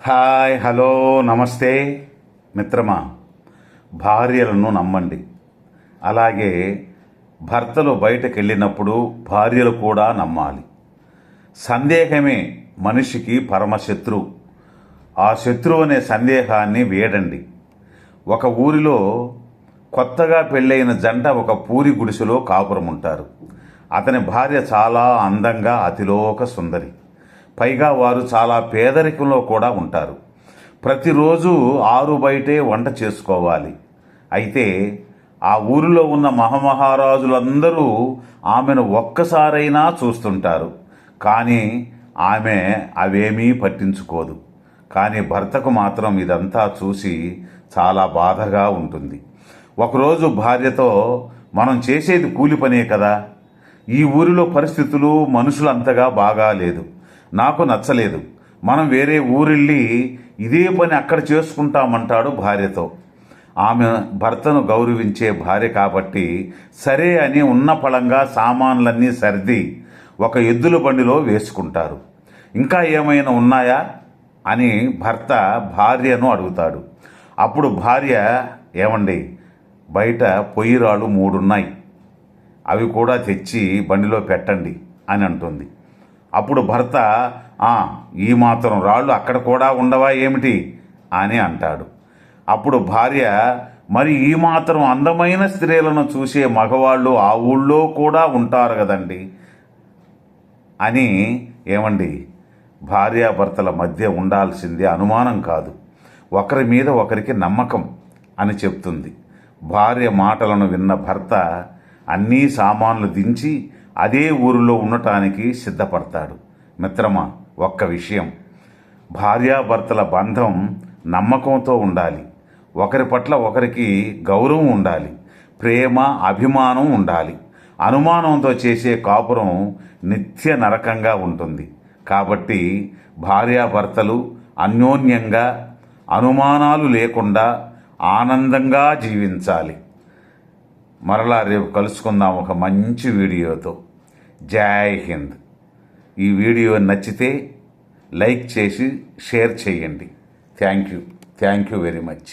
Hi, hello, నమస్తే మిత్రమా. భార్యలను నమ్మండి. అలాగే భర్తలు బయటకు వెళ్ళినప్పుడు భార్యలు కూడా నమ్మాలి. సందేహమే మనిషికి పరమశత్రువు. ఆ శత్రువు అనే సందేహాన్ని వేడండి. ఒక ఊరిలో కొత్తగా పెళ్ళైన జంట ఒక పూరి గుడిసెలో కాపురం ఉంటారు. అతని భార్య చాలా అందంగా అతిలోక సుందరి. పైగా వారు చాలా పేదరికంలో కూడా ఉంటారు. ప్రతిరోజు ఆరు బయటే వంట చేసుకోవాలి. అయితే ఆ ఊరిలో ఉన్న మహామహారాజులందరూ ఆమెను ఒక్కసారైనా చూస్తుంటారు. కానీ ఆమె అవేమీ పట్టించుకోదు. కానీ భర్తకు మాత్రం ఇదంతా చూసి చాలా బాధగా ఉంటుంది. ఒకరోజు భార్యతో, మనం చేసేది కూలి పనే కదా, ఈ ఊరిలో పరిస్థితులు మనుషులు అంతగా బాగాలేదు, నాకు నచ్చలేదు, మనం వేరే ఊరెళ్ళి ఇదే పని అక్కడ చేసుకుంటామంటాడు భార్యతో. ఆమె భర్తను గౌరవించే భార్య కాబట్టి సరే అని ఉన్న పళంగా సామాన్లన్నీ సర్ది ఒక ఎద్దుల బండిలో వేసుకుంటారు. ఇంకా ఏమైనా ఉన్నాయా అని భర్త భార్యను అడుగుతాడు. అప్పుడు భార్య, ఏమండి, బయట పొయ్యిరాళ్ళు 3 ఉన్నాయి, అవి కూడా తెచ్చి బండిలో పెట్టండి అని అంటుంది. అప్పుడు భర్త, ఈ మాత్రం రాళ్ళు అక్కడ కూడా ఉండవా ఏమిటి అని అంటాడు. అప్పుడు భార్య, మరి ఈ మాత్రం అందమైన స్త్రీలను చూసే మగవాళ్ళు ఆ ఊళ్ళో కూడా ఉంటారు కదండి అని. ఏమండి, భార్యాభర్తల మధ్య ఉండాల్సింది అనుమానం కాదు, ఒకరి మీద ఒకరికి నమ్మకం అని చెప్తుంది. భార్య మాటలను విన్న భర్త అన్నీ సామాన్లు దించి అదే ఊరిలో ఉండటానికి సిద్ధపడతాడు. మిత్రమా, ఒక్క విషయం, భార్యాభర్తల బంధం నమ్మకంతో ఉండాలి. ఒకరి పట్ల ఒకరికి గౌరవం ఉండాలి, ప్రేమ అభిమానం ఉండాలి. అనుమానంతో చేసే కాపురం నిత్య నరకంగా ఉంటుంది. కాబట్టి భార్యాభర్తలు అన్యోన్యంగా అనుమానాలు లేకుండా ఆనందంగా జీవించాలి. మరలా రేపు కలుసుకుందాం ఒక మంచి వీడియోతో. జై హింద్. ఈ వీడియో నచ్చితే లైక్ చేసి షేర్ చేయండి. Thank you very much.